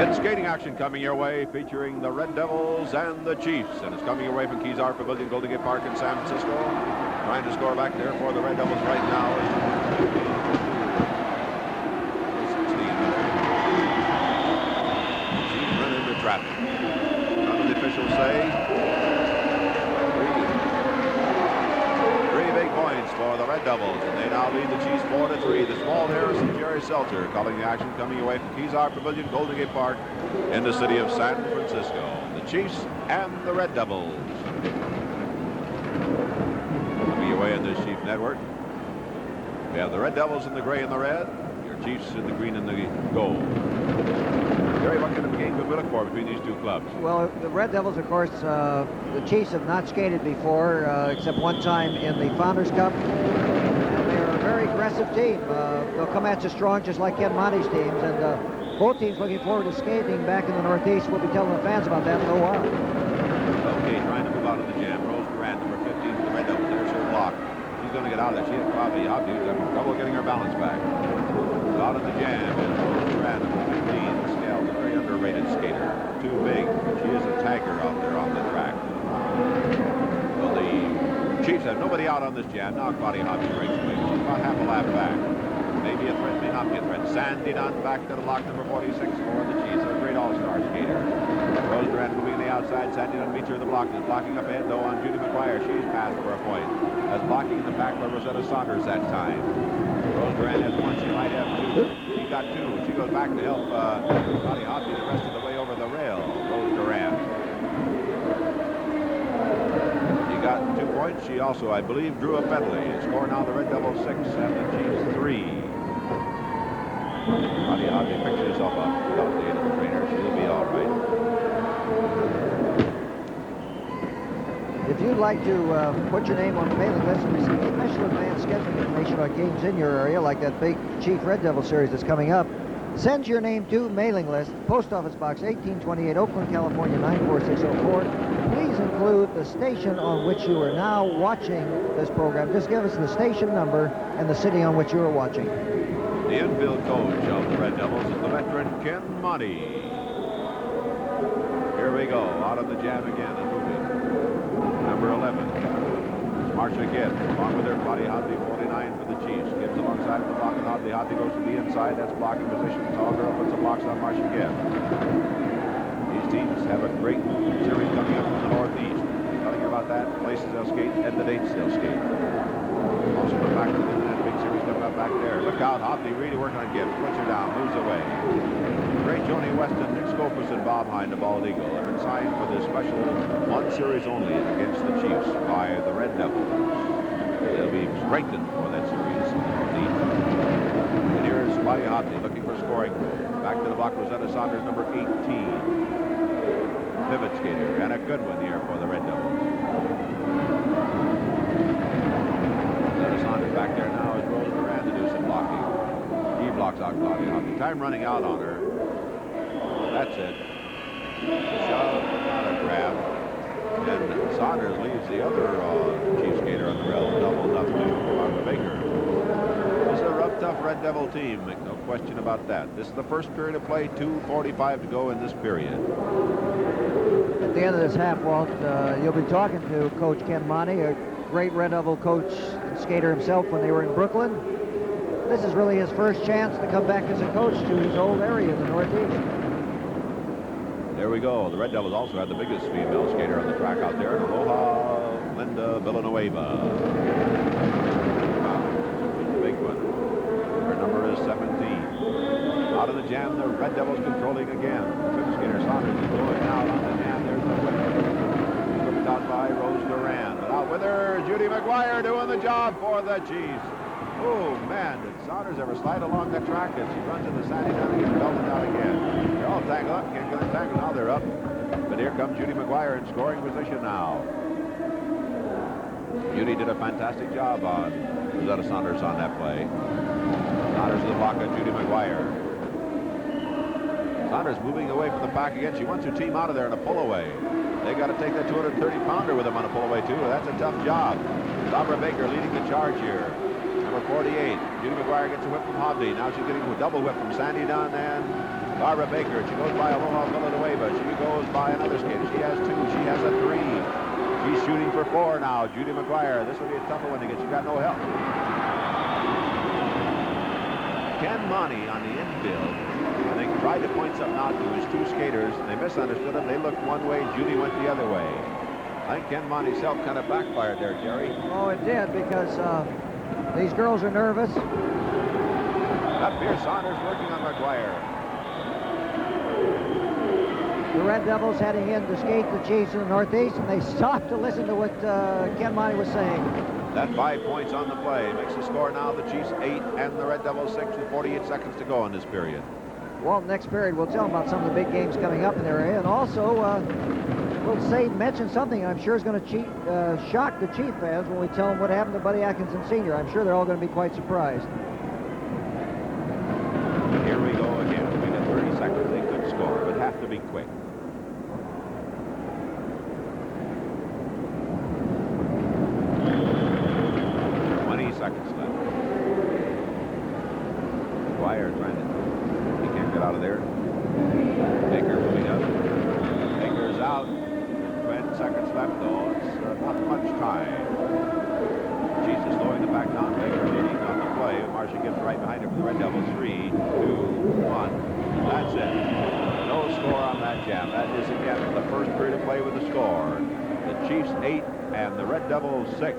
It's skating action coming your way, featuring the Red Devils and the Chiefs. And it's coming your way from Kezar Pavilion, Golden Gate Park in San Francisco. Trying to score back there for the Red Devils right now. 16 Chiefs run into traffic. None of the officials say. Three big points for the Red Devils, and they now lead the Chiefs 4-3. The small Harrison Jerry Seltzer calling the action coming away from Kezar Pavilion, Golden Gate Park in the city of San Francisco. The Chiefs and the Red Devils. Coming away in this Chief Network. We have the Red Devils in the gray and the red. Your Chiefs in the green and the gold. Jerry, what kind of game could we look for between these two clubs? Well, the Red Devils, of course, the Chiefs have not skated before, except one time in the Founders Cup. And they're a very aggressive team. They'll come at you strong, just like Ken Monty's teams. And both teams looking forward to skating back in the Northeast. We'll be telling the fans about that in a little while. Okay, trying to move out of the jam. Rose Durant, number 15 for the Red Devils. There's her block. She's going to get out of there. She had probably having trouble getting her balance back. Out of the jam. And Rose Durant, number 15. Scales, a very underrated skater. Too big. She is a tanker out there on the track. Well, the Chiefs have nobody out on this jam. Now Claudia Hobbs breaks away. She's about half a lap back. Maybe a threat, may not be a threat. Sandy Dunn back to the lock, number 46 for the Chiefs. A great all-star skater. Rose Durant moving to the outside. Sandy Dunn meets her in the block. Is blocking up ahead, though, on Judy McGuire. She's passed for a point. As blocking in the back by Rosetta Saunders that time. Rose Durant has one. She might have two. She got two. She goes back to help Claudia Hobbs the rest of the way over the rail. Rose Durant. She got 2 points. She also, I believe, drew a penalty. Score now the Red Devils 6 and the Chiefs 3. Claudia Hobbs picks herself up without the aid of the trainer. She'll be all right. If you'd like to put your name on the mailing list and receive special advanced scheduling information on games in your area, like that big Chief Red Devil series that's coming up, send your name to mailing list, Post Office Box 1828, Oakland, California 94604. Please include the station on which you are now watching this program. Just give us the station number and the city on which you are watching. The infield coach of the Red Devils is the veteran Ken Monty. Here we go, out of the jam again and moving. Number 11, Marcia Gibb, along with her Claudia Hodley, 49 for the Chiefs. Gibbs alongside of the block, and Hodley goes to the inside. That's blocking position. Tall girl puts the blocks on Marcia Gibb. These teams have a great series coming up from the Northeast. Telling you about that, places they'll skate and the dates they'll skate. Also, we're back to that big series coming up back there. Look out, Hodley really working on Gibbs. Puts her down, moves away. Great Joni Weston, Nick Scopus, and Bob Hine, the Bald Eagle, have been signed for this special one series only against the Chiefs by the Red Devils. They'll be strengthened for that series. And here is Claudia Hodley looking for scoring. Back to the block, Rosetta Saunders, number 18. Pivot skater, and a good one here for the Red Devils. Rosetta Saunders back there now is Rose Durant to do some blocking. He blocks out Claudia Hodley. Time running out on her. That's it. Shove, not a grab. And Saunders leaves the other Chief skater on the rail, doubled up to Barbara Baker. This is a rough, tough Red Devil team, no question about that. This is the first period of play, 2:45 to go in this period. At the end of this half, Walt, you'll be talking to Coach Ken Monty, a great Red Devil coach and skater himself when they were in Brooklyn. This is really his first chance to come back as a coach to his old area in the Northeast. There we go. The Red Devils also had the biggest female skater on the track out there, Aloha Linda Villanueva. Big one. Her number is 17. Out of the jam, the Red Devils controlling again. Fifth skater Saunders is going out on the jam. There's the winner. Looked out by Rose Durant. But out with her, Judy McGuire doing the job for the Chiefs. Oh, man, did Saunders ever slide along the track as she runs into Sandy down and gets belted out again. They're all tangled up. Can't get untangled. Now they're up. But here comes Judy McGuire in scoring position now. Judy did a fantastic job on Rosetta Saunders on that play. Saunders to the block on Judy McGuire. Saunders moving away from the pack again. She wants her team out of there in a pull-away. They got to take that 230-pounder with them on a pull-away, too. That's a tough job. Barbara Baker leading the charge here. Number 48. Judy McGuire gets a whip from Hodley. Now she's getting a double whip from Sandy Dunn and Barbara Baker, she goes by Aloha Villanueva. She goes by another skater. She has 2. She has a 3. She's shooting for 4 now. Judy McGuire. This will be a tougher one to get. She got no help. Ken Monty on the infield, I think, tried to point something out to his 2 skaters. They misunderstood him. They looked one way. Judy went the other way. I think Ken Monty's help kind of backfired there, Jerry. Oh, it did, because these girls are nervous. Got Pierce Saunders working on McGuire. The Red Devils heading in to skate the Chiefs in the Northeast, and they stopped to listen to what Ken Monty was saying. That 5 points on the play makes the score now the Chiefs 8 and the Red Devils 6 with 48 seconds to go in this period. Well, next period we'll tell them about some of the big games coming up in their area, and also we'll mention something I'm sure is going to shock the Chief fans when we tell them what happened to Buddy Atkinson Sr. I'm sure they're all going to be quite surprised. Here we go again. We got 30 seconds. They could score, but have to be quick. Seconds left. Dwyer trying to, he can't get out of there. Baker moving up. Baker's out. 20 seconds left though. It's not much time. Chiefs is slowing the back down. Baker leading on the play. Marcia Gibbs right behind him for the Red Devils. 3, 2, 1. That's it. No score on that jam. That is again the first period of play with the score. The Chiefs 8 and the Red Devils 6.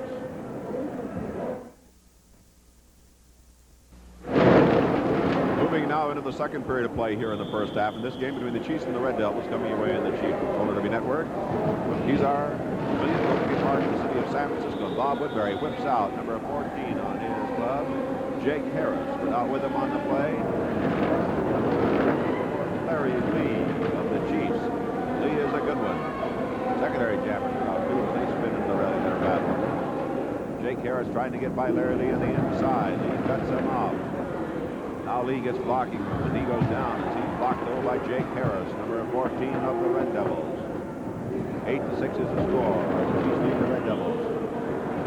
Now into the second period of play here in the first half, and this game between the Chiefs and the Red Devils coming your way in the Chief Roller Derby Network. With Kezar Pavilion, Oakland Park, in the city of San Francisco. And Bob Woodbury whips out number 14 on his glove, Jake Harris. Without with him on the play, Larry Lee of the Chiefs. Lee is a good one. Secondary jammer out too. They spin in the their battle. Jake Harris trying to get by Larry Lee on the inside. Lee cuts him off. Now Lee gets blocking room, and he goes down as he's blocked over by Jake Harris, number 14 of the Red Devils. 8-6 is the score. The Chiefs lead the Red Devils.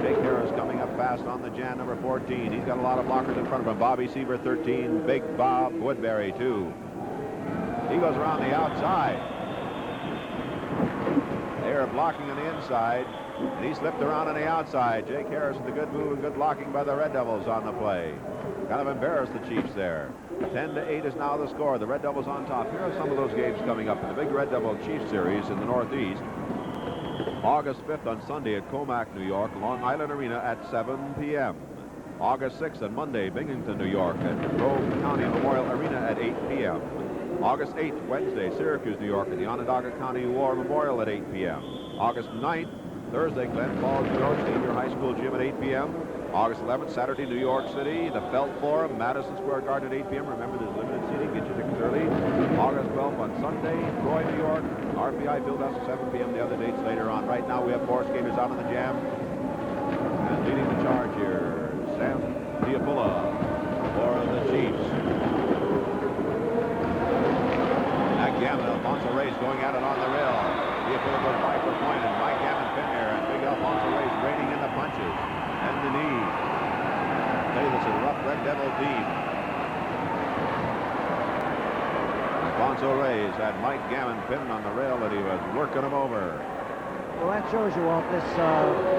Jake Harris coming up fast on the jam, number 14. He's got a lot of blockers in front of him. Bobby Seaver, 13. Big Bob Woodbury, 2. He goes around the outside. They are blocking on the inside, and he slipped around on the outside. Jake Harris with a good move and good blocking by the Red Devils on the play. Kind of embarrassed the Chiefs there. 10-8 is now the score. The Red Devils on top. Here are some of those games coming up in the big Red Devil Chiefs series in the Northeast. August 5th on Sunday at Comac, New York, Long Island Arena at 7 p.m. August 6th on Monday, Binghamton, New York at Grove County Memorial Arena at 8 p.m. August 8th, Wednesday, Syracuse, New York at the Onondaga County War Memorial at 8 p.m. August 9th, Thursday, Glen Falls, New York, Senior High School Gym at 8 p.m. August 11th, Saturday, New York City, the Felt Forum, Madison Square Garden at 8 p.m. Remember, there's limited seating. Get your tickets early. August 12th on Sunday, Troy, New York, RPI Fieldhouse at 7 p.m. The other dates later on. Right now, we have 4 skaters out on the jam. And leading the charge here, Sam Diapola for the Chiefs. Gammon, Alfonso Reyes going at it on the rail. Diapola goes by for point, and Mike Gammon pin there, and big Alfonso Reyes raining in the punches and the knee. Hey, this is a rough Red Devil team. Alfonso Reyes had Mike Gammon pinned on the rail, and he was working him over. Well, that shows you, Walt, this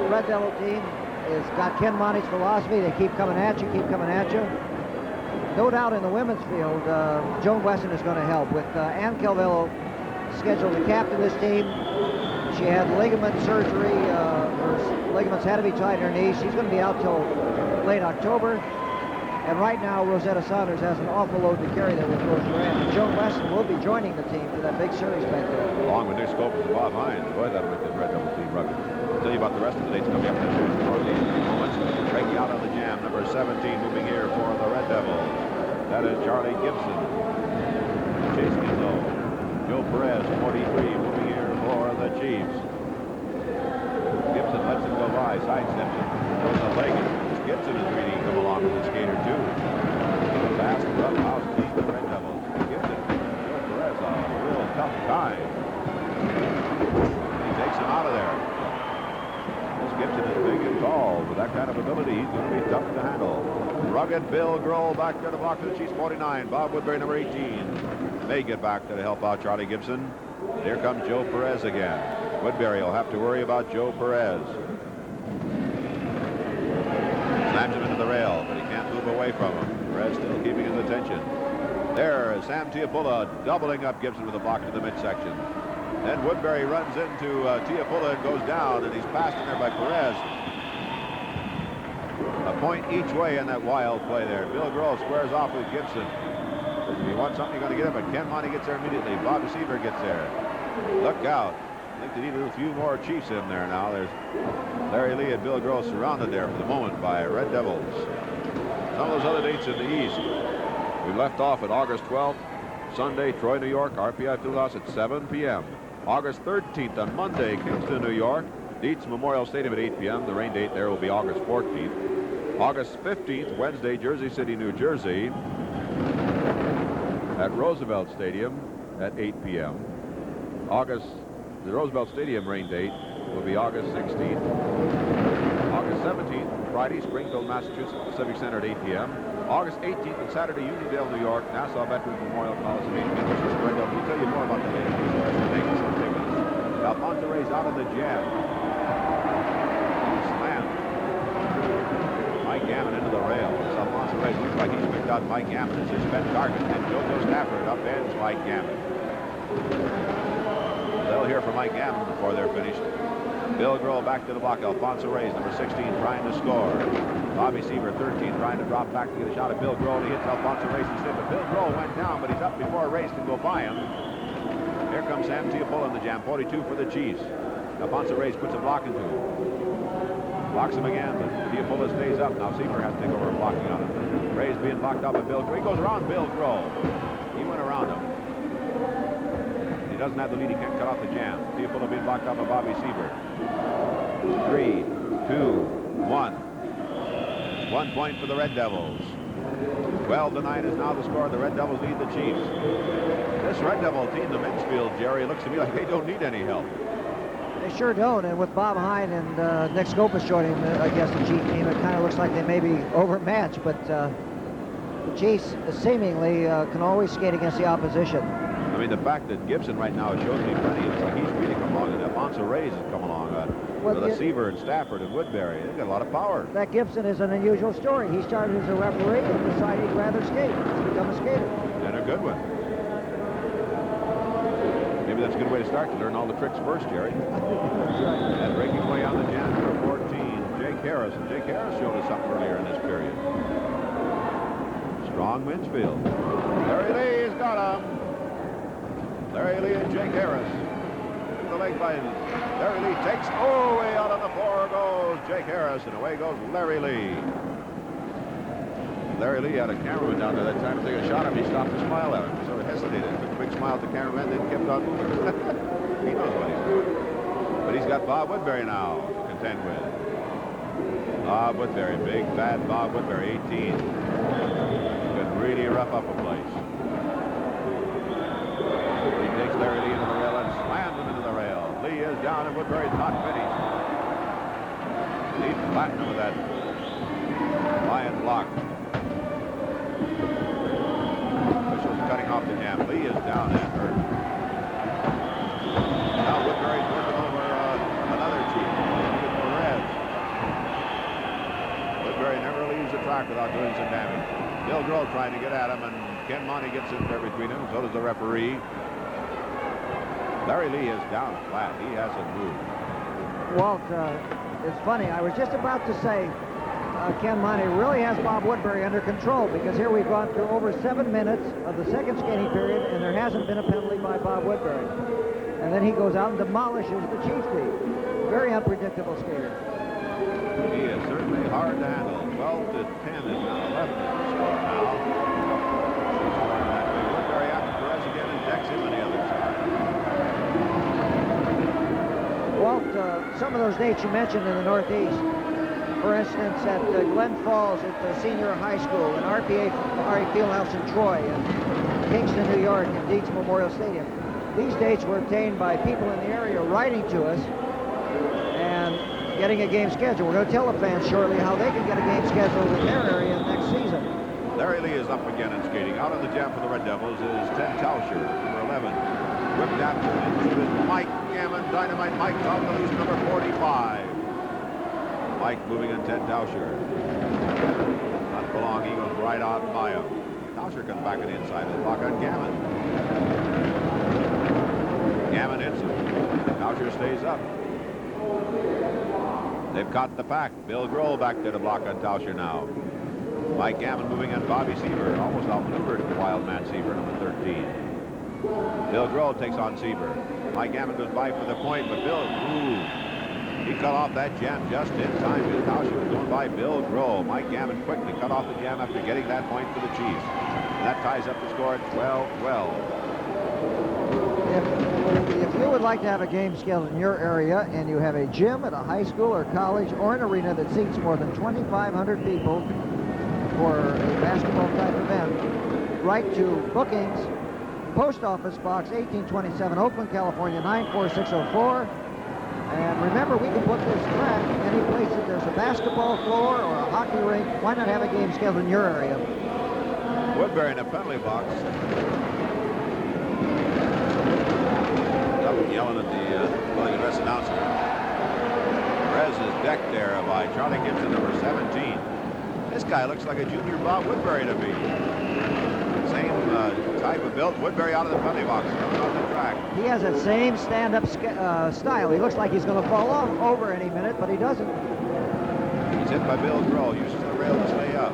Red Devil team has got Ken Monty's philosophy. They keep coming at you, keep coming at you. No doubt in the women's field, Joan Wesson is going to help. With Ann Calvillo scheduled to captain this team, she had ligament surgery. Her ligaments had to be tied in her knees. She's going to be out till late October. And right now, Rosetta Saunders has an awful load to carry there with Rose Duran. Joan Wesson will be joining the team for that big series back there. Along with Nick Scopus and Bob Hines. Boy, that'll make this Red Devil team rugged. I'll tell you about the rest of the dates coming up in the series in the Northeast in a few moments. Breaking out on the jam, number 17, moving here for the Red Devils. That is Charlie Gibson. Chase Gizzo. Joe Perez, 43, moving here for the Chiefs. Gibson lets him go by, sidesteps him. Goes the leg. Gibson is ready to come along with the skater, too. Fast, rough house team, the Red Devils. Gibson, Joe Perez, a real tough time. He takes him out of there. This Gibson is big and tall. With that kind of ability, he's going to be tough to handle. Rugged Bill Grohl back there to block for the Chiefs, 49. Bob Woodbury, number 18. may get back to help out Charlie Gibson. Here comes Joe Perez again. Woodbury will have to worry about Joe Perez. Slams him into the rail, but he can't move away from him. Perez still keeping his attention. There is Sam Tiapula doubling up Gibson with a block to the midsection. Then Woodbury runs into Tiapula and goes down, and he's passed in there by Perez. A point each way in that wild play there. Bill Grohl squares off with Gibson. If you want something, you're going to get him, but Ken Monty gets there immediately. Bob Seaver gets there. Look out. I think they need a few more Chiefs in there now. There's Larry Lee and Bill Grohl surrounded there for the moment by Red Devils. Some of those other dates in the East. We left off at August 12th, Sunday, Troy, New York, RPI Fieldhouse at 7 p.m. August 13th on Monday, Kingston, New York, Dietz Memorial Stadium at 8 p.m. The rain date there will be August 14th. August 15th, Wednesday, Jersey City, New Jersey, at Roosevelt Stadium at 8 p.m. The Roosevelt Stadium rain date will be August 16th. August 17th, Friday, Springfield, Massachusetts, Pacific Center at 8 p.m. August 18th and Saturday, Uniondale, New York, Nassau Veterans Memorial Coliseum, 8 p.m. We'll tell you more about the things. Alfonso Reyes out of the jam. Slam. Mike Gammon into the rail. Alfonso Reyes looks like he's picked out Mike Gammon as his best target. And JoJo Stafford upends Mike Gammon. They'll hear from Mike Gammon before they're finished. Bill Grohl back to the block. Alfonso Reyes, number 16, trying to score. Bobby Seaver, 13, trying to drop back to get a shot at Bill Grohl. He hits Alfonso Reyes instead, but Bill Grohl went down, but he's up before Reyes can go by him. Here comes Sam Tiapula in the jam, 42 for the Chiefs. Alfonso Reyes puts a block into him. Blocks him again, but Tiapula stays up. Now Seaver has to take over blocking on him. Reyes being blocked out by Bill Grohl. He goes around Bill Grohl. He went around him. He doesn't have the lead. He can't cut off the jam. Tiapula being blocked out by Bobby Seaver. 3, 2, 1. 1 point for the Red Devils. 12-9 is now the score. The Red Devils lead the Chiefs. This Red Devil team, the men's field, Jerry, it looks to me like they don't need any help. They sure don't, and with Bob Hine and Nick Scopus joining, I guess, the Chief team, it kind of looks like they may be overmatched, but the Chiefs seemingly can always skate against the opposition. I mean, the fact that Gibson right now shows me plenty, it's like he's really come along, and Alfonso Reyes has come along with Seaver and Stafford and Woodbury. They've got a lot of power. That Gibson is an unusual story. He started as a referee and decided he'd rather skate. He's become a skater. And a good one. Maybe that's a good way to start, to learn all the tricks first, Jerry. And breaking away on the jam, number 14, Jake Harris. And Jake Harris showed us something earlier in this period. Strong men's field. Larry Lee has got him. Larry Lee and Jake Harris. Into the leg by Larry Lee takes, way out on the floor goes Jake Harris, and away goes Larry Lee. Larry Lee had a cameraman down there that time to take a shot at him. He stopped to smile at him. He sort of hesitated. Took a big smile at the cameraman, then kept on moving. He knows what he's doing. But he's got Bob Woodbury now to contend with. Bob Woodbury, big, fat Bob Woodbury, 18. Could really rough up a place. He takes Larry Lee into the rail and slams him into the rail. Lee is down, and Woodbury's not finished. He's flattened him with that lion block. Officials cutting off the jam. Lee is down and hurt. Now Woodbury's working over another Chief. Perez. Woodbury never leaves the track without doing some damage. Bill Grohl trying to get at him, and Ken Monty gets in there between them. So does the referee. Larry Lee is down flat. He hasn't moved. Walt, it's funny. I was just about to say Ken Monty really has Bob Woodbury under control, because here we've gone through over 7 minutes of the second skating period, and there hasn't been a penalty by Bob Woodbury. And then he goes out and demolishes the Chiefs team. Very unpredictable skater. He is certainly hard to handle. 12 to 10 is now 11 is the score now. Woodbury after Perez again and decks him on the other side. Walt, some of those dates you mentioned in the Northeast, for instance, at Glen Falls at the senior high school, and RPA Fieldhouse in Troy, and Kingston, New York, and Dietz Memorial Stadium. These dates were obtained by people in the area writing to us and getting a game schedule. We're going to tell the fans shortly how they can get a game scheduled in their area next season. Larry Lee is up again and skating. Out on the jam for the Red Devils is Ted Tauscher, number 11. Whipped after into it. Mike Gammon, Dynamite Mike, off the loose, number 45. Mike moving in Ted Tauscher. Not for long, he goes right out by him. Tauscher comes back on the inside of the block on Gammon. Gammon hits him. Tauscher stays up. They've caught the pack. Bill Grohl back there to block on Tauscher now. Mike Gammon moving on Bobby Seaver. Almost outmaneuvered Wild Man Seaver, number 13. Bill Grohl takes on Seaver. Mike Gammon goes by for the point, but Bill, he cut off that jam just in time. Tauscher was going by Bill Grohl. Mike Gammon quickly cut off the jam after getting that point for the Chiefs. And that ties up the score at 12-12. If you would like to have a game scheduled in your area and you have a gym at a high school or college or an arena that seats more than 2,500 people for a basketball type event, write to bookings, Post Office Box 1827, Oakland, California 94604. And remember, we can book this track any place that there's a basketball floor or a hockey rink. Why not have a game scheduled in your area? Woodbury in a penalty box. Up yelling at the William Dress announcer. Perez is decked there by Charlie Gibson, number 17. This guy looks like a junior Bob Woodbury to me. Same type of build. Woodbury out of the penalty box, coming off the track. He has that same stand-up style. He looks like he's going to fall off over any minute, but he doesn't. He's hit by Bill Grohl. Uses the rail to stay up.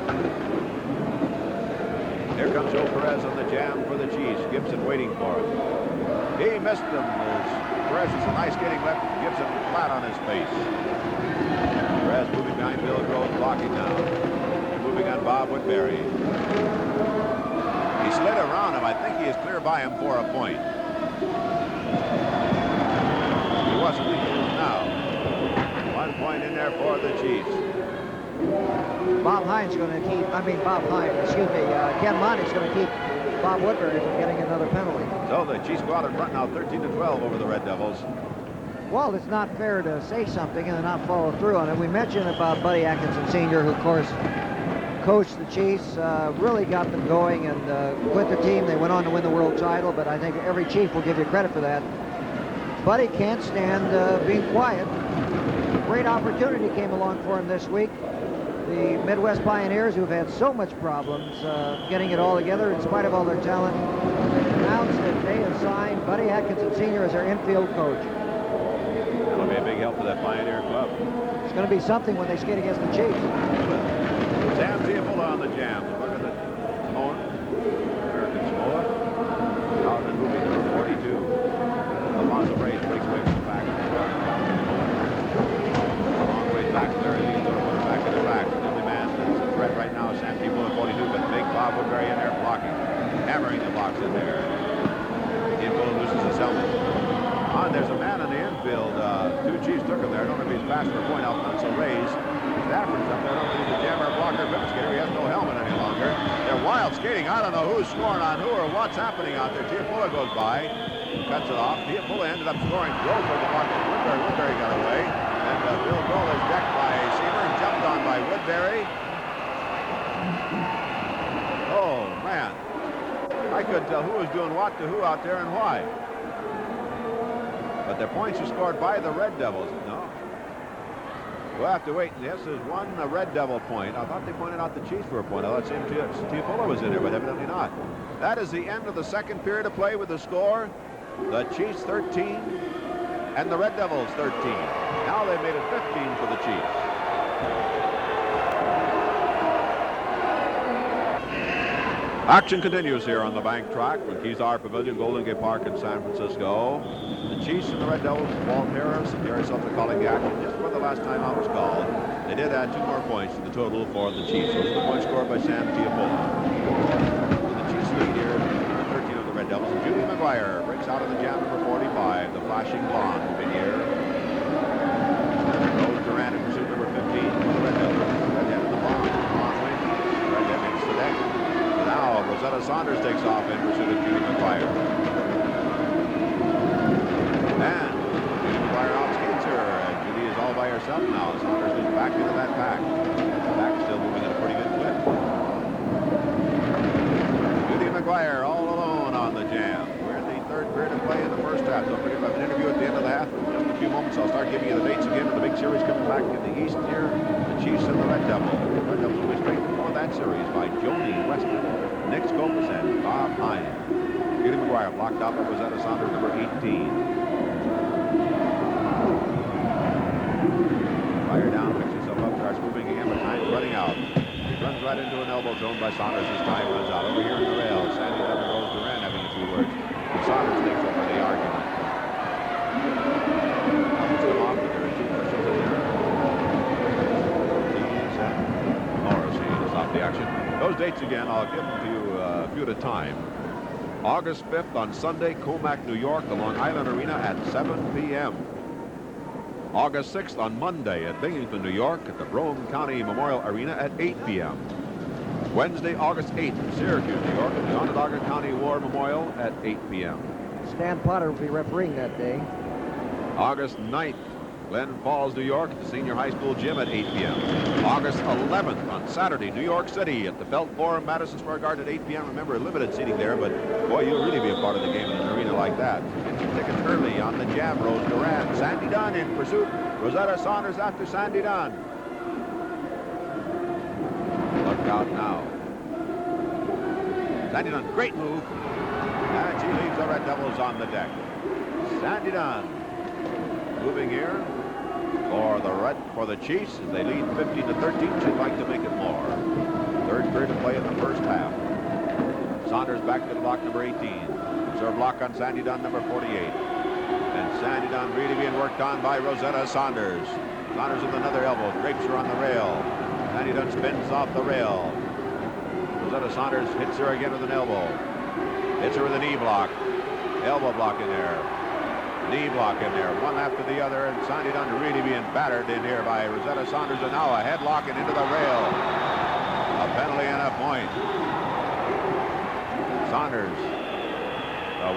Here comes Joe Perez on the jam for the Chiefs. Gibson waiting for him. He missed him. Perez is a nice skating left. Gibson flat on his face. Perez moving behind Bill Grohl, blocking now. Moving on Bob Woodbury. He slid around him. I think he is clear by him for a point. He wasn't. He is now. 1 point in there for the Chiefs. Ken Monty's going to keep Bob Woodbury from getting another penalty. So the Chiefs go out in front now 13-12 over the Red Devils. Well, it's not fair to say something and then not follow through on it. We mentioned about Buddy Atkinson Sr., who, of course, coached the Chiefs, really got them going, and with the team, they went on to win the world title, but I think every Chief will give you credit for that. Buddy can't stand being quiet. Great opportunity came along for him this week. The Midwest Pioneers, who've had so much problems getting it all together in spite of all their talent, announced that they have signed Buddy Atkinson Sr. as their infield coach. That'll be a big help for that Pioneer club. It's going to be something when they skate against the Chiefs. Sam Tiafola on the jam. Look at the Samoan. American Samoa. Out and moving number 42. Alonzo Brace breaks away from the back. A long way back there. He's going to put it back in the back. The only man that's a threat right now is Sam Tiafola, 42, but big Bob Woodbury in there blocking. Hammering the blocks in there. Tiafola loses his helmet. There's a man in the infield. Two Chiefs took him there. I don't know if he's passed for a point. Alfonso Reyes. Stafford's up there. I don't know if he's a jammer, blocker, pivot skater. He has no helmet any longer. They're wild skating. I don't know who's scoring on who or what's happening out there. Tiafola goes by. Cuts it off. Tiafola ended up scoring. Grohl for the block. Woodbury got away. And Bill Grohl is decked by Seaver and jumped on by Woodbury. Oh, man. I couldn't tell who was doing what to who out there and why. But the points are scored by the Red Devils. No. We'll have to wait. This is one Red Devil point. I thought they pointed out the Chiefs for a point. I thought Sam Tiafola was in there, but evidently not. That is the end of the second period of play with the score. The Chiefs 13 and the Red Devils 13. Now they've made it 15 for the Chiefs. Action continues here on the bank track with Kezar Pavilion, Golden Gate Park in San Francisco. The Chiefs and the Red Devils, Walt Harris and Jerry Sutton calling the action just for the last time out was called. They did add 2 more points to the total for the Chiefs. Those are the points scored by Sam Tiafola. The Chiefs lead here, 13 of the Red Devils. And Judy McGuire breaks out of the jam, number 45, the flashing blonde moving here. Rose Durant in pursuit, number 15 for the Red Devils. Redhead in the blonde. Blonde wins. Redhead makes the deck. Now Rosetta Saunders takes off in pursuit of Judy McGuire. And Judy McGuire outskates her. And Judy is all by herself now. Saunders goes back into that pack. The pack still moving at a pretty good clip. half. Don't forget, I have an interview at the end of the half. In just a few moments, I'll start giving you the dates again of the big series coming back in the East here. The Chiefs and the Red Devils. The Red Devils will be strengthened for that series by Joni Weston, Nick Scopus, and Bob Hine. Judy McGuire blocked out by Rosetta Saunders, number 18. Fire down, picks himself up, starts moving again, but time's running out. He runs right into an elbow thrown by Saunders as time runs out. Over here in the rail, Sandy Dunn and Rose Duran having a few words. And Saunders takes over the argument. Puts them off, but there are two questions in there. Ortiz and Morrissey to stop the action. Those dates again, I'll give them to you a few at a time. August 5th on Sunday, Comac, New York, the Long Island Arena at 7 p.m. August 6th on Monday at Binghamton, New York, at the Brome County Memorial Arena at 8 p.m. Wednesday, August 8th in Syracuse, New York, at the Onondaga County War Memorial at 8 p.m. Stan Potter will be refereeing that day. August 9th, Glen Falls, New York, at the Senior High School Gym at 8 p.m. August 11th on Saturday, New York City, at the Felt Forum, Madison Square Garden at 8 p.m. Remember, limited seating there, but boy, you'll really be a part of the game in an arena like that. Get your tickets early on the Jam. Rose Duran, Sandy Dunn in pursuit. Rosetta Saunders after Sandy Dunn. Look out now. Sandy Dunn, great move. And she leaves the Red Devils on the deck. Sandy Dunn moving here for the Chiefs as they lead 15-13. She'd like to make it more. Third period of play in the first half. Saunders back to the block, number 18. Serve block on Sandy Dunn, number 48. And Sandy Dunn really being worked on by Rosetta Saunders. Saunders with another elbow, drapes her on the rail. Sandy Dunn spins off the rail. Rosetta Saunders hits her again with an elbow. Hits her with a knee block. Elbow block in there. Knee block in there. One after the other. And Sandy Dunn really being battered in here by Rosetta Saunders. And now a headlock and into the rail. A penalty and a point. Saunders,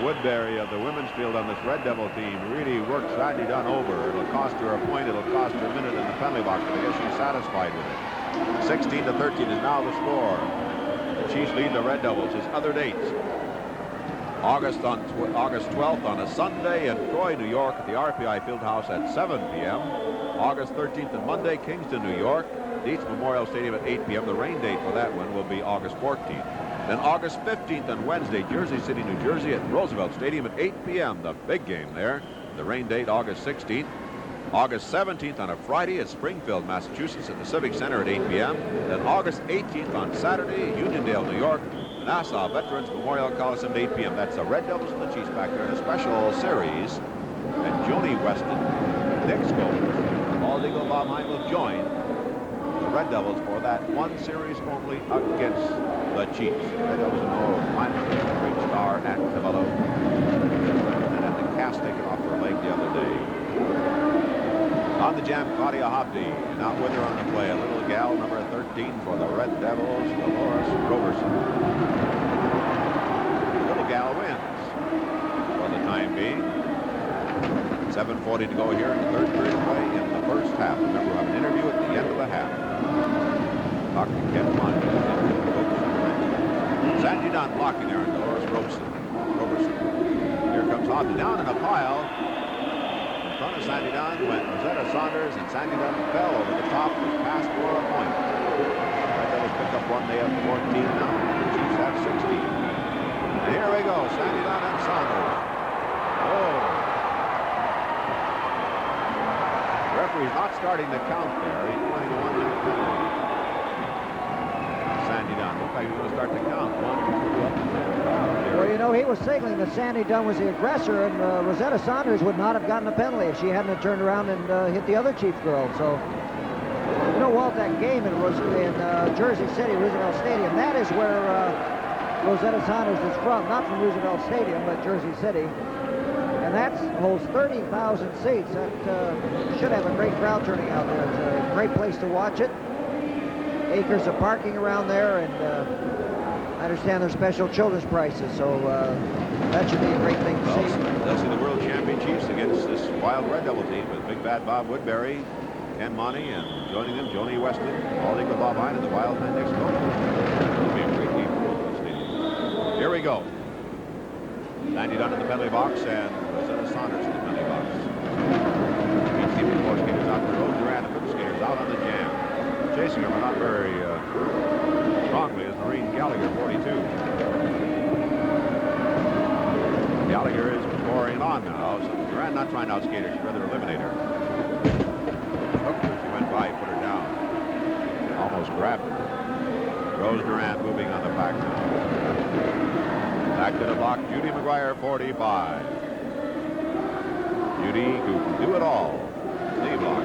Woodbury of the women's field on this Red Devil team, really worked Sandy Dunn over. It'll cost her a point. It'll cost her a minute in the penalty box. But I guess she's satisfied with it. 16-13 is now the score. The Chiefs lead the Red Devils. His other dates. August 12th on a Sunday in Troy, New York at the RPI Fieldhouse at 7 p.m. August 13th and Monday, Kingston, New York, Dietz Memorial Stadium at 8 p.m. The rain date for that one will be August 14th. Then August 15th on Wednesday, Jersey City, New Jersey at Roosevelt Stadium at 8 p.m. The big game there. The rain date August 16th. August 17th on a Friday at Springfield, Massachusetts at the Civic Center at 8 p.m. Then August 18th on Saturday, Uniondale, New York, Nassau Veterans Memorial Coliseum at 8 p.m. That's the Red Devils and the Chiefs back there in a special series. And Joni Weston, Nick Scopus, Bald Eagle Bob Hine will join the Red Devils for that one series only against the Chiefs. Red Devils know Hine, great star at Cavallo. And had the cast taken off her leg the other day. On the jam, Claudia Hobdy, and out with her on the play, a little gal, number 13 for the Red Devils, Dolores Roberson. Little gal wins for the time being. 7:40 to go here in the third period of play in the first half. Remember, we'll have an interview at the end of the half. Dr. Ken Monty. Sandy Dunn blocking there, and Dolores Roberson. Here comes Hobdy down in a pile. In front of Sandy Dunn went Rosetta Saunders, and Sandy Dunn fell over the top, was passed for a point. Red Devils pick up one. They have 14 now. The Chiefs have 16. And here we go, Sandy Dunn and Saunders. Oh. The referee's not starting the count there. He's playing a one-minute penalty. Sandy Dunn. Looks like he's going to start the count. 1, 2, up and down. Well, you know, he was signaling that Sandy Dunn was the aggressor, and Rosetta Saunders would not have gotten a penalty if she hadn't turned around and hit the other Chief girl. So, you know, Walt, that game in Jersey City, Roosevelt Stadium, that is where Rosetta Saunders is from. Not from Roosevelt Stadium, but Jersey City. And that holds 30,000 seats. That should have a great crowd turning out there. It's a great place to watch it. Acres of parking around there, and I understand there's special children's prices, so that should be a great thing to see. They'll see the World Champion Chiefs against this Wild Red Devil team with Big Bad Bob Woodbury, Ken Monty, and joining them, Joni Weston, Bald Eagle Bob Hine, and the Wild Man Nick Scopus. It'll be a great game for both of those teams. Here we go. Sandy Dunn in the penalty box and Rosetta Saunders in the penalty box. Each team with 4 skaters out there. Rose Durant and 5 skaters out on the jam. Chasing her, but not very strongly, is Maureen Gallagher, 42. Gallagher is pouring on now. So Durant not trying to outskate her. She'd rather eliminate her. Hooked her. She went by, put her down. Almost grabbed her. Rose Durant moving on the back now. Back to the block. Judy McGuire, 45. Judy, who can do it all. Knee block.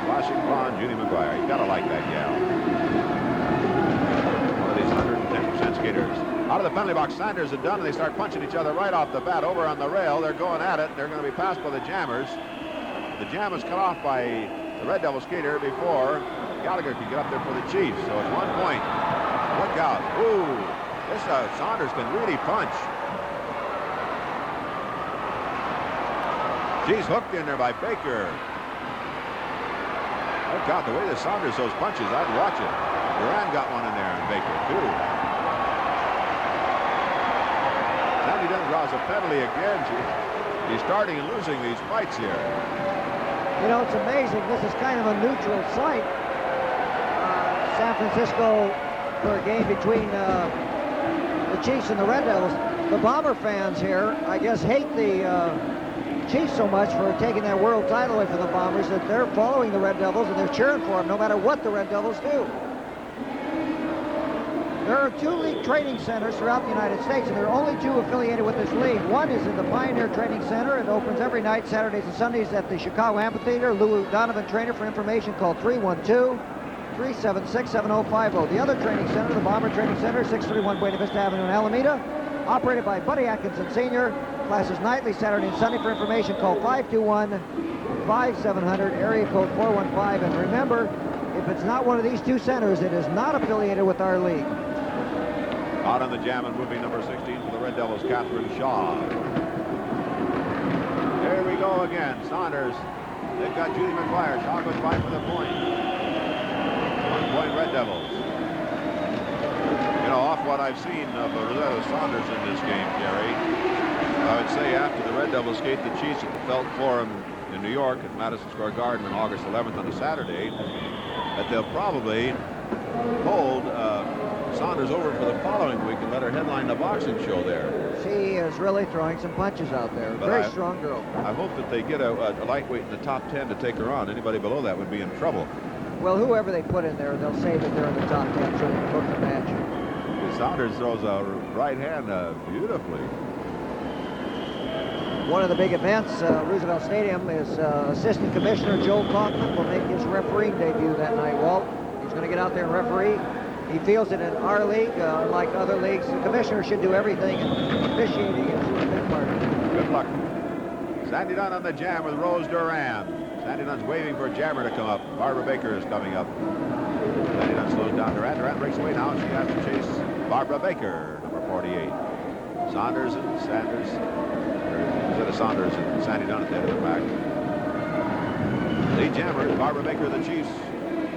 Flashing blonde, Judy McGuire. You gotta like that gal. One of these 110% skaters. Out of the penalty box, Sanders and Dunn, and they start punching each other right off the bat. Over on the rail, they're going at it. They're going to be passed by the jammers. The jam is cut off by the Red Devil skater before Gallagher could get up there for the Chiefs. So it's 1 point. Look out. Ooh, this Saunders can really punch. She's hooked in there by Baker. Look out, the way that Saunders those punches, I'd watch it. Duran got one in there, and Baker, too. Sandy Dunn draws a penalty again. She's starting and losing these fights here. You know, it's amazing. This is kind of a neutral site. San Francisco for a game between the Chiefs and the Red Devils. The Bomber fans here, I guess, hate the Chiefs so much for taking that world title away from the Bombers that they're following the Red Devils and they're cheering for them no matter what the Red Devils do. There are 2 league training centers throughout the United States, and there are only 2 affiliated with this league. One is in the Pioneer Training Center. It opens every night, Saturdays and Sundays, at the Chicago Amphitheater. Lou Donovan Trainer. For information, call 312-376-7050. The other training center, the Bomber Training Center, 631 Buena Vista Avenue in Alameda, operated by Buddy Atkinson Sr. Classes nightly, Saturday and Sunday. For information, call 521-5700, area code 415. And remember, if it's not one of these 2 centers, it is not affiliated with our league. Out on the jam and moving number 16 for the Red Devils, Catherine Shaw. There we go again. Saunders. They've got Judy McGuire. Shaw goes by for the point. 1 point Red Devils. You know, off what I've seen of Rosetta Saunders in this game, Gary, I would say after the Red Devils skate the Chiefs at the Felt Forum in New York at Madison Square Garden on August 11th on a Saturday, that they'll probably hold Saunders over for the following week and let her headline the boxing show there. She is really throwing some punches out there. Very strong girl. I hope that they get a lightweight in the top 10 to take her on. Anybody below that would be in trouble. Well, whoever they put in there, they'll say that they're in the top 10 so they can book the match. Saunders throws a right hand beautifully. One of the big events, Roosevelt Stadium, is Assistant Commissioner Joel Kaufman will make his refereeing debut that night, Walt. He's going to get out there and referee. He feels that in our league, like other leagues, the commissioner should do everything, and officiating is a big part of it. Good luck. Sandy Dunn on the jam with Rose Duran. Sandy Dunn's waving for a jammer to come up. Barbara Baker is coming up. Sandy Dunn slows down Duran. Duran breaks away now. She has to chase Barbara Baker, number 48. Saunders and Sanders. Instead of Saunders and Sandy Dunn at the end of the pack. Lead jammer is Barbara Baker of the Chiefs.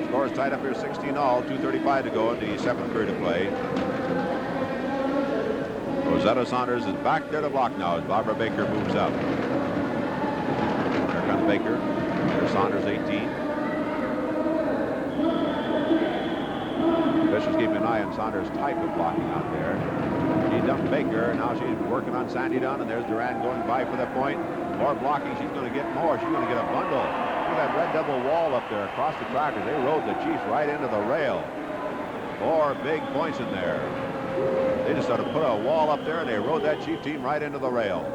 Score is tied up here 16-all, 2:35 to go in the 7th period of play. Rosetta Saunders is back there to block now as Barbara Baker moves up. There comes Baker. There's Saunders, 18. Fisher's keeping an eye on Saunders' type of blocking out there. She dumped Baker. Now she's working on Sandy Dunn, and there's Duran going by for the point. More blocking. She's going to get more. She's going to get a bundle. Look at that Red Devil wall up there across the trackers. They rode the Chiefs right into the rail. 4 big points in there. They just sort of put a wall up there, and they rode that Chief team right into the rail.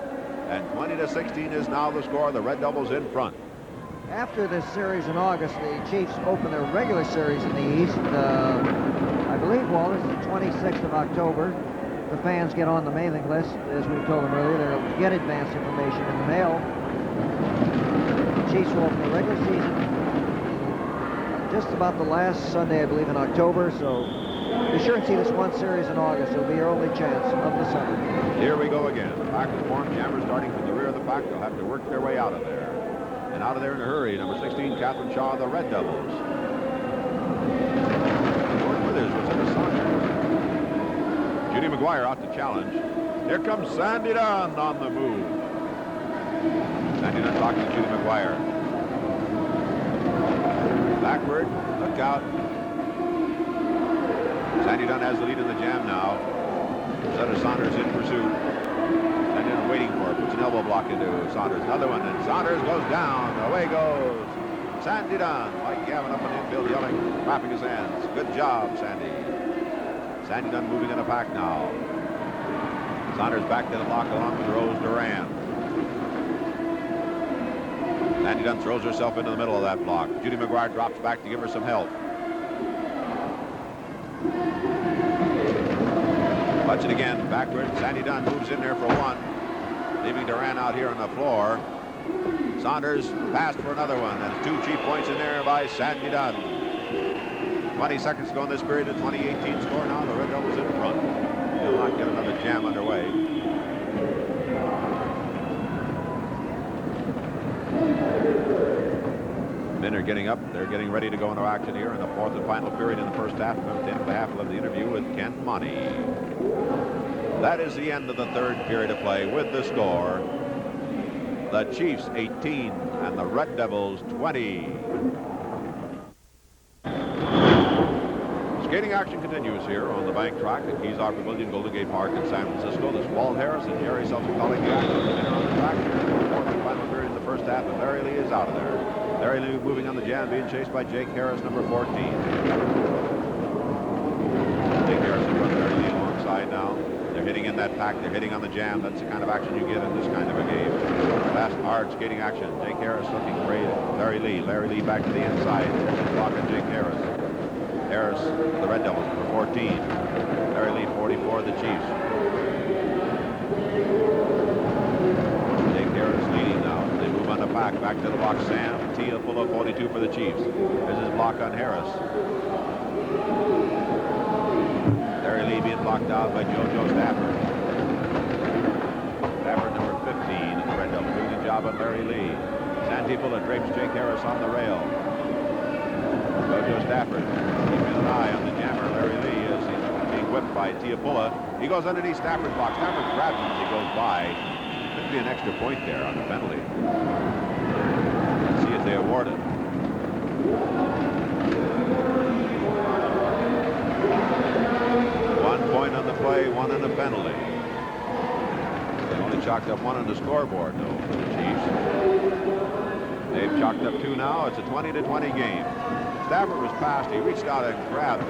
And 20-16 is now the score. The Red Devils in front. After this series in August, the Chiefs open their regular series in the East. I believe, Walt, is the 26th of October. The fans get on the mailing list. As we told them earlier, they'll get advance information in the mail. The Chiefs will open the regular season just about the last Sunday, I believe, in October. So be sure and see this one series in August. It'll be your only chance of the summer. Here we go again. The pack is formed. Jammers starting from the rear of the pack. They'll have to work their way out of there. And out of there in a hurry, number 16, Catherine Shaw, the Red Devils. Judy McGuire out to challenge. Here comes Sandy Dunn on the move. Sandy Dunn talking to Judy McGuire. Backward, look out. Sandy Dunn has the lead in the jam now. Sutter Saunders in pursuit. Sandy Dunn waiting for it. Puts an elbow block into Saunders. Another one, and Saunders goes down. Away goes Sandy Dunn. Mike Gavin up on the infield yelling, clapping his hands. Good job, Sandy. Sandy Dunn moving in a pack now. Saunders back to the block along with Rose Duran. Sandy Dunn throws herself into the middle of that block. Judy McGuire drops back to give her some help. Watch it again, backward. Sandy Dunn moves in there for one, leaving Duran out here on the floor. Saunders passed for another one, and 2 cheap points in there by Sandy Dunn. 20 seconds to go in this period. The 2018 score now. The Red Devils in front. They'll not get another jam underway. Men are getting up. They're getting ready to go into action here in the 4th and final period in the first half. At the end of the half, we'll have the interview with Ken Money. That is the end of the 3rd period of play with the score. The Chiefs 18 and the Red Devils 20. Skating action continues here on the bank track at Kezar Pavilion, Golden Gate Park in San Francisco. This is Walt Harris and Jerry Seltzer calling the action on the track here in the 4th and final period in the first half, and Larry Lee is out of there. Larry Lee moving on the jam, being chased by Jake Harris, number 14. Jake Harris and Larry Lee alongside now. They're hitting in that pack. They're hitting on the jam. That's the kind of action you get in this kind of a game. Fast, hard skating action. Jake Harris looking great. Larry Lee. Larry Lee back to the inside. Blocking Jake Harris. Harris, the Red Devils, number 14. Larry Lee, 44, the Chiefs. Jake Harris leading now. They move on the pack. Back to the box. Sam Tiapulla, 42 for the Chiefs. There's his block on Harris. Larry Lee being blocked out by JoJo Stafford. Stafford, number 15, and the Red Devils doing a job on Larry Lee. Tiapulla drapes Jake Harris on the rail. JoJo Stafford keeping an eye on the jammer. Larry Lee as he's being whipped by Tiapulla. He goes underneath Stafford's block. Stafford grabs him as he goes by. Could be an extra point there on the penalty. Let's see if they award it. Point on the play, 1 on the penalty. They only chalked up 1 on the scoreboard, though, for the Chiefs. They've chalked up 2 now. It's a 20-20 game. Stafford was passed. He reached out and grabbed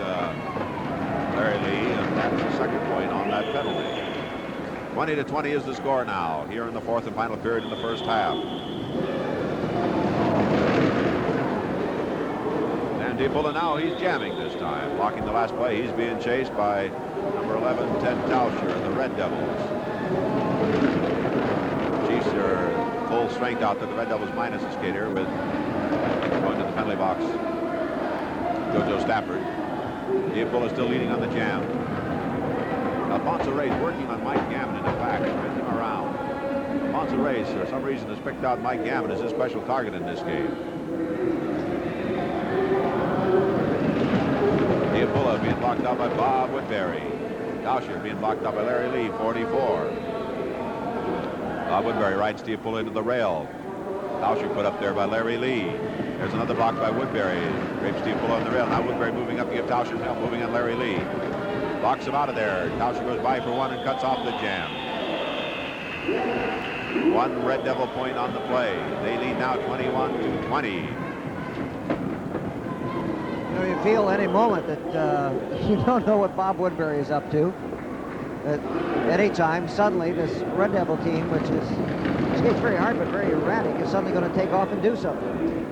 Larry Lee, and that's the 2nd point on that penalty. 20-20 is the score now, here in the 4th and final period in the first half. And Tiapulla now, he's jamming this time. Blocking the last play. He's being chased by number 11, Ted Tauscher, and the Red Devils. Chiefs are full strength out there. The Red Devils minus a skater with going to the penalty box. JoJo Stafford. Tiapulla still leading on the jam. Alfonso Reyes working on Mike Gammon in the back, spinning him around. Alfonso Reyes, for some reason, has picked out Mike Gammon as his special target in this game. Tiapulla being blocked out by Bob Woodbury. Tauscher being blocked out by Larry Lee, 44. Bob Woodbury rides Tiapulla into the rail. Tauscher put up there by Larry Lee. There's another block by Woodbury. Drapes Tiapulla on the rail. Now Woodbury moving up to give Tauscher's help, moving on Larry Lee. Blocks him out of there. Tauscher goes by for 1 and cuts off the jam. 1 Red Devil point on the play. They lead now 21-20. You feel any moment that you don't know what Bob Woodbury is up to. At any time, suddenly this Red Devil team, which skates very hard but very erratic, is suddenly going to take off and do something.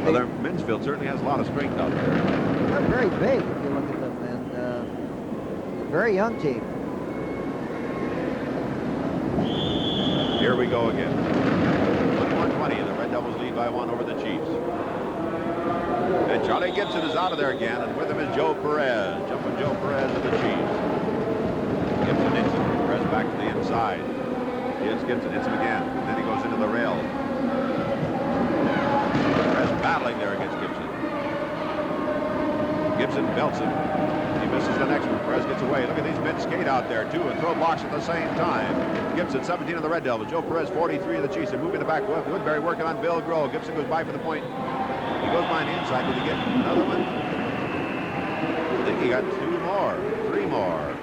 Well, their men's field certainly has a lot of strength out there. They're very big if you look at them, and very young team. Here we go again. 21-20, the Red Devils lead by 1 over the Chiefs. And Charlie Gibson is out of there again, and with him is Joe Perez. Jumping Joe Perez of the Chiefs. Gibson hits him. Perez back to the inside. Here's Gibson, hits him again. And then he goes into the rail. Perez battling there against Gibson. Gibson belts it. He misses the next one. Perez gets away. Look at these men skate out there, too, and throw blocks at the same time. Gibson, 17 of the Red Devils. Joe Perez, 43 of the Chiefs. They're moving it back. Woodbury working on Bill Grohl. Gibson goes by for the point. He goes by on the inside. Did he get another one? I think he got 2 more, 3 more.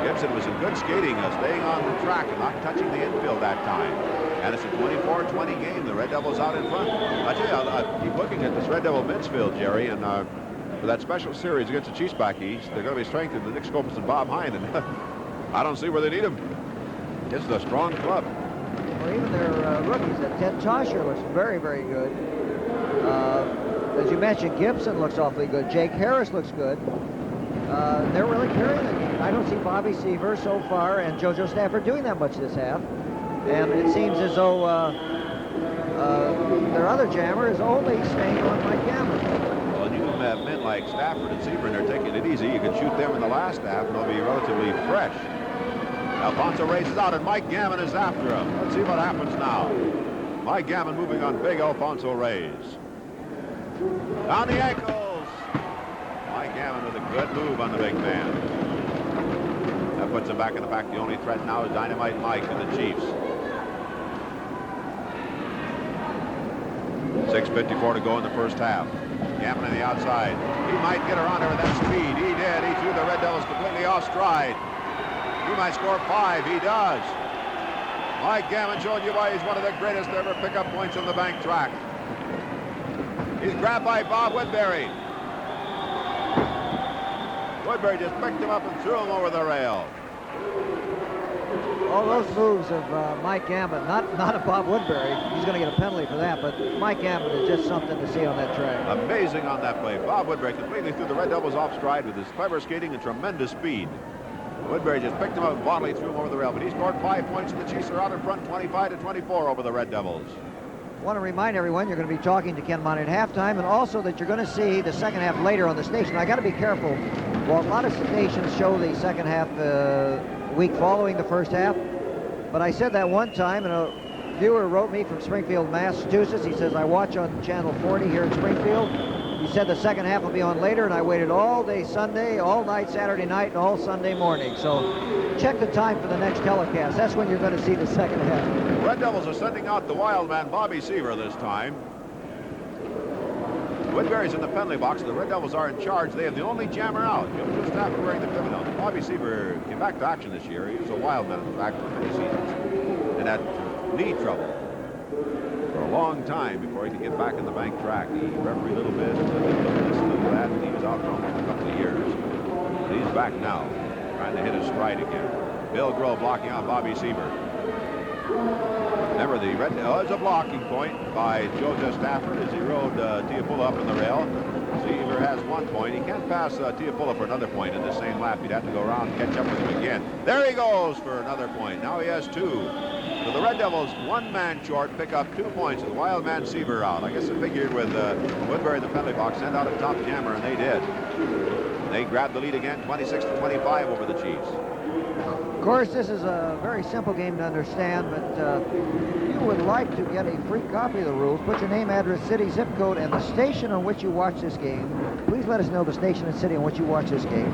Gibson was in good skating, staying on the track and not touching the infield that time. And it's a 24-20 game. The Red Devils out in front. I tell you, I'll keep looking at this Red Devil men's field, Jerry, and for that special series against the Chiefs back east, they're going to be strengthened with Nick Scopus and Bob Hine, and I don't see where they need them. It's a strong club. Well, even their rookies, Ted Tosher looks very, very good. As you mentioned, Gibson looks awfully good. Jake Harris looks good. They're really carrying the game. I don't see Bobby Seaver so far and JoJo Stafford doing that much this half. And it seems as though their other jammer is only staying on Mike Gammon. Well, you have men like Stafford and Seaver, and they're taking it easy. You can shoot them in the last half, and they'll be relatively fresh. Alfonso races out, and Mike Gammon is after him. Let's see what happens now. Mike Gammon moving on big Alfonso Reyes. Down the ankles. Mike Gammon with a good move on the big man. That puts him back in the back. The only threat now is Dynamite Mike and the Chiefs. 6:54 to go in the first half. Gammon on the outside. He might get around her with that speed. He did. He threw the Red Devils completely off stride. He might score 5. He does. Mike Gammon showing you why he's one of the greatest to ever pick up points on the bank track. He's grabbed by Bob Woodbury. Woodbury just picked him up and threw him over the rail. All those moves of Mike Gammon, not of Bob Woodbury. He's going to get a penalty for that, but Mike Gammon is just something to see on that track. Amazing on that play. Bob Woodbury completely threw the Red Devils off stride with his clever skating and tremendous speed. Woodbury just picked him up and bodily threw him over the rail, but he scored 5 points, and the Chiefs are out in front 25-24 over the Red Devils. I want to remind everyone you're going to be talking to Ken Monty at halftime, and also that you're going to see the second half later on the station. I got to be careful. Well, a lot of stations show the second half week following the first half, but I said that one time, and a viewer wrote me from Springfield, Massachusetts. He says, I watch on Channel 40 here in Springfield. He said the second half will be on later, and I waited all day Sunday, all night Saturday night, and all Sunday morning. So check the time for the next telecast. That's when you're going to see the second half. The Red Devils are sending out the wild man, Bobby Seaver, this time. Woodbury's in the penalty box. The Red Devils are in charge. They have the only jammer out. Joe Stafford wearing the pivot. Bobby Seaver came back to action this year. He was a wild man in the back for many seasons and had knee trouble for a long time before he could get back in the bank track. He refereed a little bit, a little this, a little that, and he was out for almost a couple of years. But he's back now, trying to hit his stride again. Bill Grohl blocking out Bobby Seaver. Remember, the Red it's a blocking point by JoJo Stafford as he rode Tiapula up in the rail. Seaver has 1 point. He can't pass Tiapula for another point in the same lap. He'd have to go around and catch up with him again. There he goes for another point. Now he has 2. So the Red Devils, 1 man short, pick up 2 points with the wild man Seaver out. I guess they figured with Woodbury in the penalty box, send out a top jammer, and they did. They grabbed the lead again, 26-25 over the Chiefs. Of course, this is a very simple game to understand, but if you would like to get a free copy of the rules, put your name, address, city, zip code, and the station on which you watch this game. Please let us know the station and city on which you watch this game.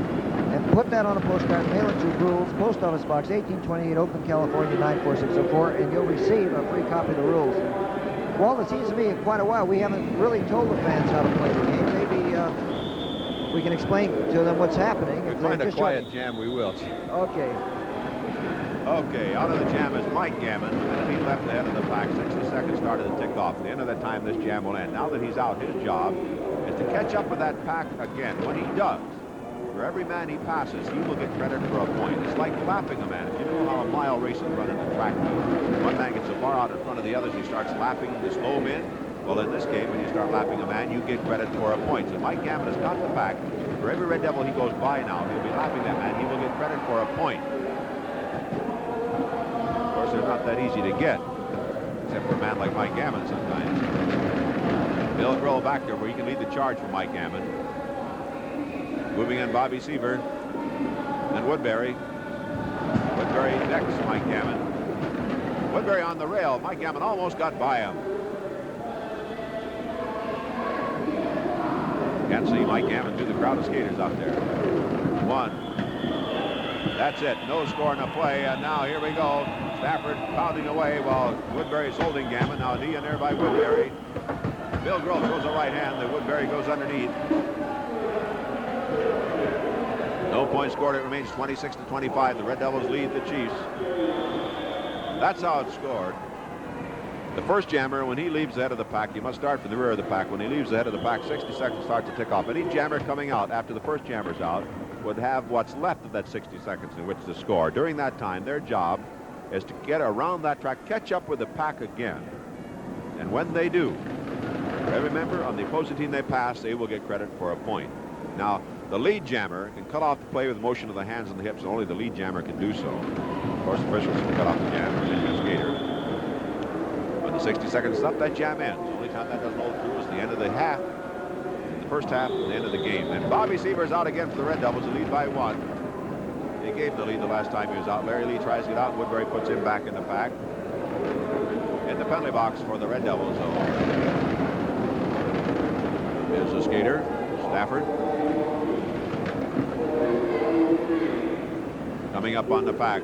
And put that on a postcard, mail it to Rules, Post Office Box 1828, Oakland, California, 94604, and you'll receive a free copy of the rules. Well, it seems to me in quite a while we haven't really told the fans how to play the game. Maybe we can explain to them what's happening. If we find a quiet jam, we will. Okay. Okay, out of the jam is Mike Gammon, and he left ahead of the pack. 60 seconds started to tick off. At the end of that time, this jam will end. Now that he's out, his job is to catch up with that pack again. When he does, for every man he passes, he will get credit for a point. It's like lapping a man. If you know how a mile race is run in the track, one man gets so far out in front of the others, he starts lapping the slow men. Well, in this game, when you start lapping a man, you get credit for a point. So Mike Gammon has got the pack. For every Red Devil he goes by now, he'll be lapping that man. He will get credit for a point. Of course, they're not that easy to get, except for a man like Mike Gammon sometimes. Bill Grohl back there where he can lead the charge for Mike Gammon. Moving in Bobby Seaver and Woodbury. Woodbury next to Mike Gammon. Woodbury on the rail. Mike Gammon almost got by him. Can't see Mike Gammon through the crowd of skaters out there. 1. That's it. No score in the play. And now here we go. Stafford pounding away while Woodbury's holding Gammon. Now a knee in there by Woodbury. Bill Grohl throws a right hand. The Woodbury goes underneath. No point scored. It remains 26-25. The Red Devils lead the Chiefs. That's how it's scored. The first jammer, when he leaves the head of the pack, you must start from the rear of the pack. When he leaves the head of the pack, 60 seconds starts to tick off. Any jammer coming out after the first jammer's out would have what's left of that 60 seconds in which to score. During that time, their job is to get around that track, catch up with the pack again. And when they do, for every member on the opposing team they pass, they will get credit for a point. Now, the lead jammer can cut off the play with motion of the hands and the hips, and only the lead jammer can do so. Of course, officials can cut off the jammer and the skater. When the 60 seconds is up, that jam ends. The only time that doesn't hold through is the end of the half. First half and the end of the game. And Bobby Seaver's out again for the Red Devils, to lead by 1. He gave the lead the last time he was out. Larry Lee tries to get out. Woodbury puts him back in the pack. In the penalty box for the Red Devils, is the skater, Stafford. Coming up on the pack,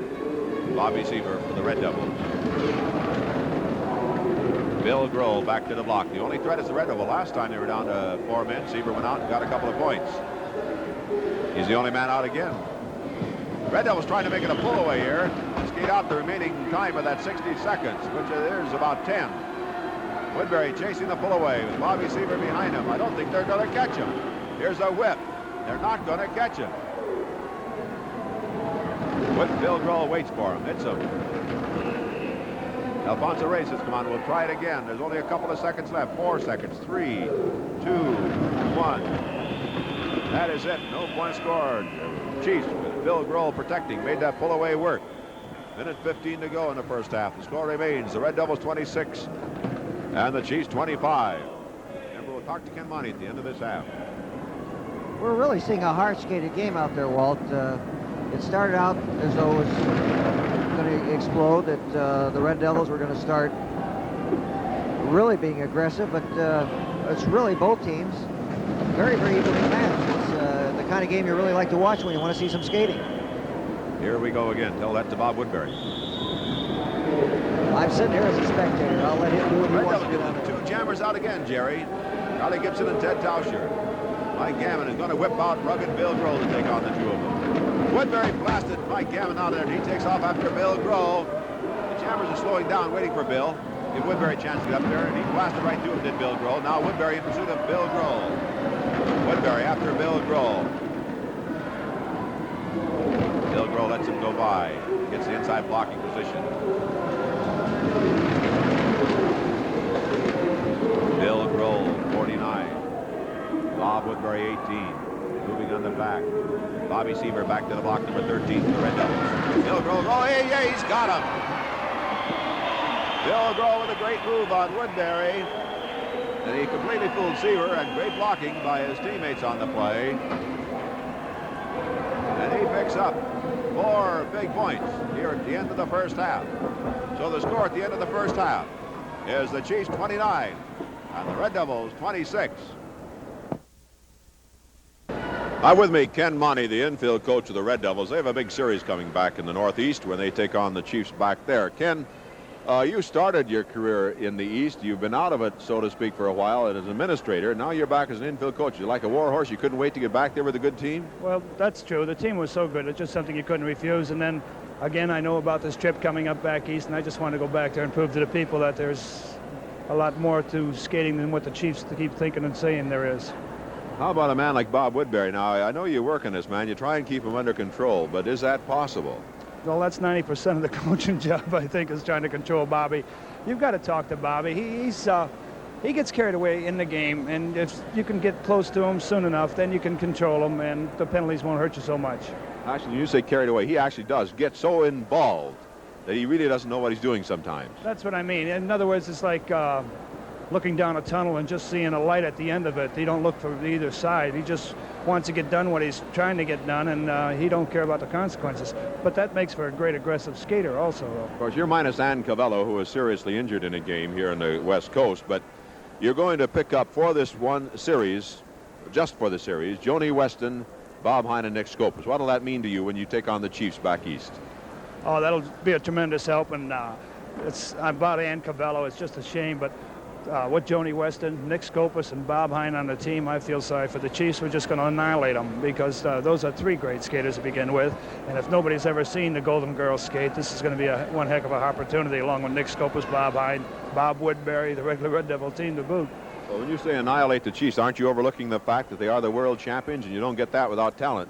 Bobby Seaver for the Red Devils. Bill Grohl back to the block. The only threat is the Red Devil. Last time they were down to 4 men. Seaver went out and got a couple of points. He's the only man out again. Red Devil's trying to make it a pull away here. Skate out the remaining time of that 60 seconds, which is about 10. Woodbury chasing the pull away with Bobby Seaver behind him. I don't think they're going to catch him. Here's a whip. They're not going to catch him. Bill Grohl waits for him. Hits him. Alfonso Reyes has come on. We'll try it again. There's only a couple of seconds left. 4 seconds. 3, 2, 1. That is it. No point scored. Chiefs with Bill Grohl protecting. Made that pull away work. Minute 15 to go in the first half. The score remains the Red Devils 26 and the Chiefs 25. And we'll talk to Ken Monty at the end of this half. We're really seeing a hard-skated game out there, Walt. It started out as though it was going to explode, that the Red Devils were going to start really being aggressive, but it's really both teams very, very evenly matched. It's the kind of game you really like to watch when you want to see some skating. Here we go again. Tell that to Bob Woodbury. I'm sitting here as a spectator. I'll let him do what he Red wants Devils to do. get the 2 jammers out again, Jerry. Charlie Gibson and Ted Tauscher. Mike Gammon is going to whip out rugged Bill Grohl to take on the 2 of them. Woodbury blasted Mike Gammon out of there, and he takes off after Bill Grohl. The jammers are slowing down, waiting for Bill. Give Woodbury a chance to get up there, and he blasted right through him, did Bill Grohl. Now Woodbury in pursuit of Bill Grohl. Woodbury after Bill Grohl. Bill Grohl lets him go by. Gets the inside blocking position. Bill Grohl, 49. Bob Woodbury, 18. Moving on the back. Bobby Seaver back to the block, number 13 for the Red Devils. Bill Grohl, oh, yeah, he's got him. Bill Grohl with a great move on Woodbury. And he completely fooled Seaver, and great blocking by his teammates on the play. And he picks up 4 big points here at the end of the first half. So the score at the end of the first half is the Chiefs 29 and the Red Devils 26. I'm with me, Ken Monty, the infield coach of the Red Devils. They have a big series coming back in the Northeast when they take on the Chiefs back there. Ken, you started your career in the East. You've been out of it, so to speak, for a while as an administrator. Now you're back as an infield coach. You're like a war horse. You couldn't wait to get back there with a good team? Well, that's true. The team was so good. It's just something you couldn't refuse. And then, again, I know about this trip coming up back East, and I just want to go back there and prove to the people that there's a lot more to skating than what the Chiefs keep thinking and saying there is. How about a man like Bob Woodbury? Now, I know you work on this man. You try and keep him under control, but is that possible? Well, that's 90% of the coaching job, I think, is trying to control Bobby. You've got to talk to Bobby. He gets carried away in the game, and if you can get close to him soon enough, then you can control him, and the penalties won't hurt you so much. Actually, when you say carried away, he actually does get so involved that he really doesn't know what he's doing sometimes. That's what I mean. In other words, it's like looking down a tunnel and just seeing a light at the end of it. He don't look for either side. He just wants to get done what he's trying to get done, and he don't care about the consequences. But that makes for a great aggressive skater also. Of course, you're minus Ann Cavello, who was seriously injured in a game here on the West Coast, but you're going to pick up for this one series just for the series, Joni Weston, Bob Hine, and Nick Scopus. What'll that mean to you when you take on the Chiefs back east? Oh, that'll be a tremendous help, and I'm about Ann Cavello. It's just a shame, but with Joni Weston, Nick Scopus, and Bob Hine on the team, I feel sorry for the Chiefs. We're just going to annihilate them because those are three great skaters to begin with, and if nobody's ever seen the Golden Girls skate, this is going to be one heck of an opportunity, along with Nick Scopus, Bob Hine, Bob Woodbury, the regular Red Devil team to boot. Well, when you say annihilate the Chiefs, aren't you overlooking the fact that they are the world champions, and you don't get that without talent?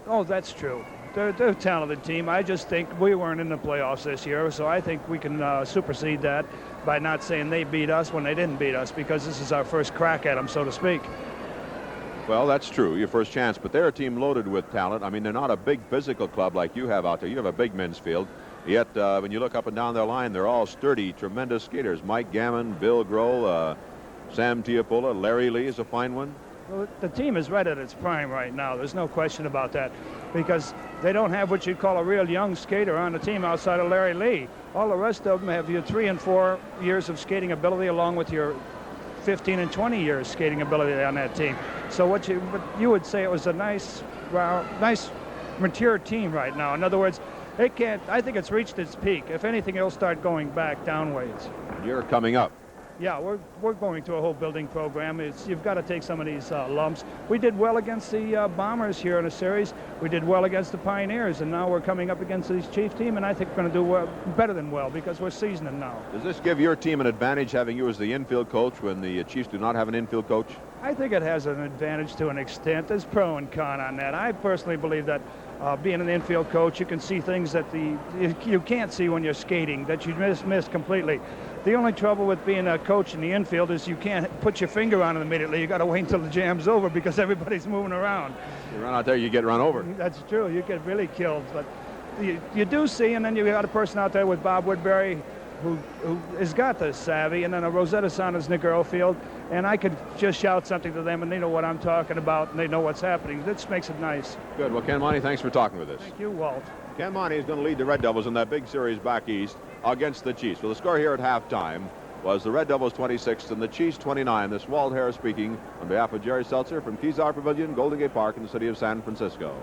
Oh, that's true. They're a talented team. I just think we weren't in the playoffs this year, so I think we can supersede that by not saying they beat us when they didn't beat us, because this is our first crack at them, so to speak. Well, that's true, your first chance, but they're a team loaded with talent. I mean, they're not a big physical club like you have out there. You have a big men's field. Yet, when you look up and down their line, they're all sturdy, tremendous skaters. Mike Gammon, Bill Grohl, Sam Tiapola, Larry Lee is a fine one. Well, the team is right at its prime right now. There's no question about that, because they don't have what you'd call a real young skater on the team outside of Larry Lee. All the rest of them have your 3 and 4 years of skating ability, along with your 15 and 20 years skating ability on that team. So what you would say, it was a nice mature team right now. In other words, I think it's reached its peak. If anything, it'll start going back downwards. You're coming up. Yeah, we're going through a whole building program. You've got to take some of these lumps. We did well against the Bombers here in the series. We did well against the Pioneers, and now we're coming up against this Chief team, and I think we're going to do better than well, because we're seasoning now. Does this give your team an advantage, having you as the infield coach, when the Chiefs do not have an infield coach? I think it has an advantage to an extent. There's pro and con on that. I personally believe that being an infield coach, you can see things that you can't see when you're skating, that you miss completely. The only trouble with being a coach in the infield is you can't put your finger on it immediately. You got to wait until the jam's over, because everybody's moving around. You run out there, you get run over. That's true. You get really killed. But you do see, and then you got a person out there with Bob Woodbury who has got the savvy, and then a Rosetta Saunders, Nick Earlfield, and I could just shout something to them, and they know what I'm talking about, and they know what's happening. This makes it nice. Good. Well, Ken Monty, thanks for talking with us. Thank you, Walt. Ken Monty is going to lead the Red Devils in that big series back east against the Chiefs. Well, the score here at halftime was the Red Devils 26 and the Chiefs 29. This Walt Harris speaking on behalf of Jerry Seltzer from Kezar Pavilion, Golden Gate Park in the city of San Francisco.